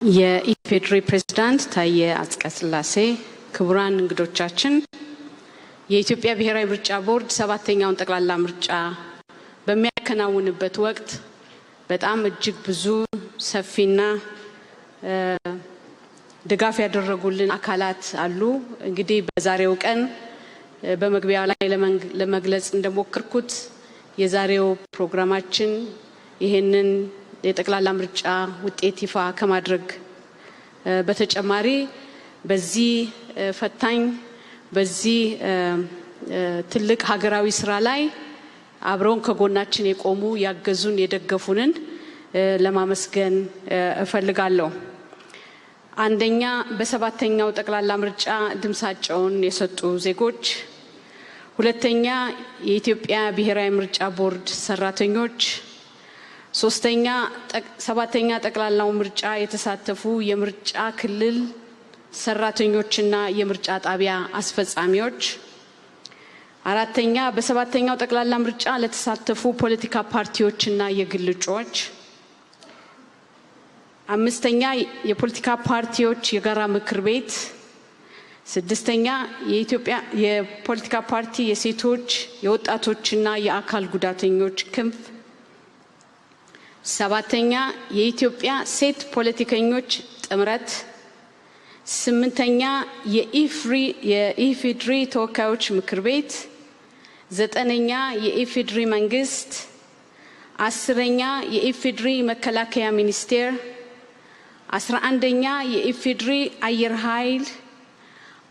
የኢፌዴሪ ፕሬዝዳንት ታዬ አጽቀሥላሴ ክቡራን እንግዶቻችን የኢትዮጵያ ብሔራዊ ምርጫ ቦርድ 7ኛውን ጠቅላላ ምርጫ በሚያከናውንበት ወቅት በጣም እጅግ ብዙ ሰፊና ድጋፍ ያደረጉልን አካላት አሉ። እንግዲህ በዛሬው ቀን በመግቢያው ላይ ለመግለጽ እንደሞከርኩት የዛሬው ፕሮግራማችን ይሄንን የጠቅላላ ምርጫ ውጤት ይፋ ከማድረግ በተጨማሪ በዚህ ፈታኝ በዚህ ትልቅ ሀገራዊ ስራ ላይ አብረውን ከጎናችን የቆሙ ያገዙን የደገፉንን ለማመስገን እፈልጋለሁ። አንደኛ በ7ኛው ጠቅላላ ምርጫ ድምጻቸውን የሰጡ ዜጎች፣ ሁለተኛ የኢትዮጵያ ብሔራዊ ምርጫ ቦርድ ሰራተኞች፣ ሶስተኛ 7ኛ ጠቅላላው ምርጫ የተሳተፉ የምርጫ ክልል ሰራተኞችና የምርጫ ጣቢያ አስፈጻሚዎች፣ አራተኛ በ7ኛው ጠቅላላ ምርጫ ለተሳተፉ ፖለቲካ ፓርቲዎችና የግል እጩዎች፣ አምስተኛ የፖለቲካ ፓርቲዎች የጋራ ምክር ቤት፣ ስድስተኛ የኢትዮጵያ የፖለቲካ ፓርቲ የሴቶች የወጣቶችና የአካል ጉዳተኞች ክንፍ፣ ሰባተኛ የኢትዮጵያ ሴት ፖለቲከኞች ጥምረት፣ ስምንተኛ የኢፌዴሪ ተወካዮች ምክር ቤት፣ ዘጠነኛ የኢፌዴሪ መንግስት፣ አስረኛ የኢፌዴሪ መከላከያ ሚኒስቴር፣ 11ኛ የኢፌዴሪ አየር ኃይል፣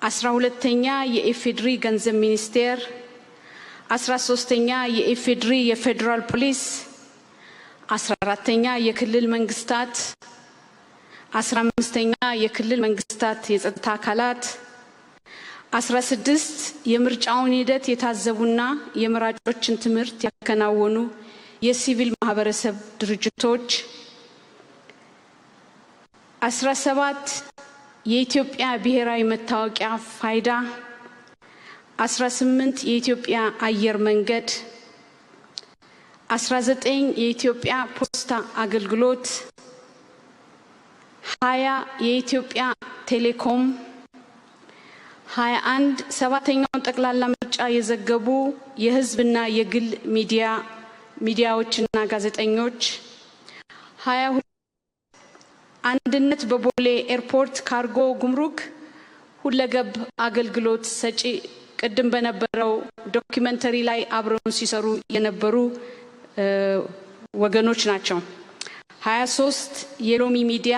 12ኛ የኢፌዴሪ ገንዘብ ሚኒስቴር፣ 13ኛ የኢፌዴሪ የፌደራል ፖሊስ፣ 14ኛ የክልል መንግስታት፣ 15ኛ የክልል መንግስታት የጸጥታ አካላት፣ 16 የምርጫውን ሂደት የታዘቡና የመራጮችን ትምህርት ያከናወኑ የሲቪል ማህበረሰብ ድርጅቶች፣ 17 የኢትዮጵያ ብሔራዊ መታወቂያ ፋይዳ፣ 18 የኢትዮጵያ አየር መንገድ፣ 19 የኢትዮጵያ ፖስታ አገልግሎት፣ 20 የኢትዮጵያ ቴሌኮም፣ 21 7ኛውን ጠቅላላ ምርጫ የዘገቡ የህዝብና የግል ሚዲያዎችና ጋዜጠኞች፣ 22 አንድነት በቦሌ ኤርፖርት ካርጎ ጉምሩክ ሁለገብ አገልግሎት ሰጪ ቅድም በነበረው ዶክመንተሪ ላይ አብረው ሲሰሩ የነበሩ ወገኖች ናቸው። 23 የሎሚ ሚዲያ፣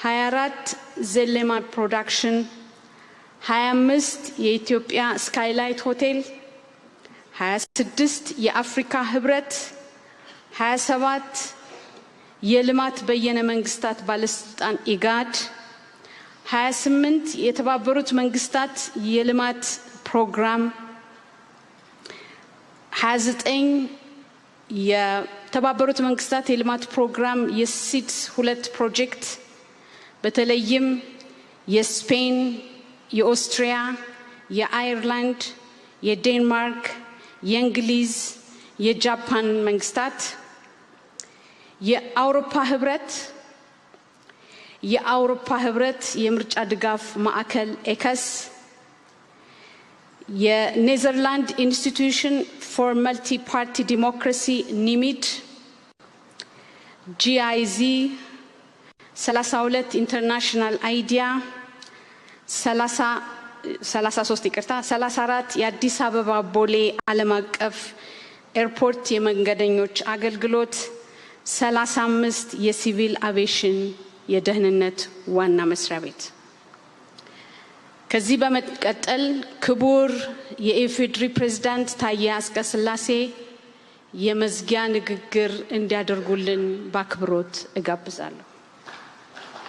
24 ዘሌማ ፕሮዳክሽን፣ 25 የኢትዮጵያ ስካይላይት ሆቴል፣ 26 የአፍሪካ ህብረት፣ 27 የልማት በየነ መንግስታት ባለስልጣን ኢጋድ፣ 28 የተባበሩት መንግስታት የልማት ፕሮግራም፣ 29 የተባበሩት መንግስታት የልማት ፕሮግራም የሲድስ 2 ፕሮጀክት በተለይም የስፔን፣ የኦስትሪያ፣ የአየርላንድ፣ የዴንማርክ፣ የእንግሊዝ፣ የጃፓን መንግስታት፣ የአውሮፓ ህብረት የምርጫ ድጋፍ ማዕከል ኤከስ፣ የኔዘርላንድ ኢንስቲትዩሽን ፎር መልቲ ፓርቲ ዲሞክራሲ ኒሚድ፣ GIZ፣ 32 ኢንተርናሽናል አይዲያ፣ 34 የአዲስ አበባ ቦሌ ዓለም አቀፍ ኤርፖርት የመንገደኞች አገልግሎት፣ 35 የሲቪል አቪዬሽን የደህንነት ዋና መስሪያ ቤት። ከዚህ በመቀጠል ክቡር የኢፌዴሪ ፕሬዝዳንት ታዬ አጽቀሥላሴ የመዝጊያ ንግግር እንዲያደርጉልን በአክብሮት እጋብዛለሁ።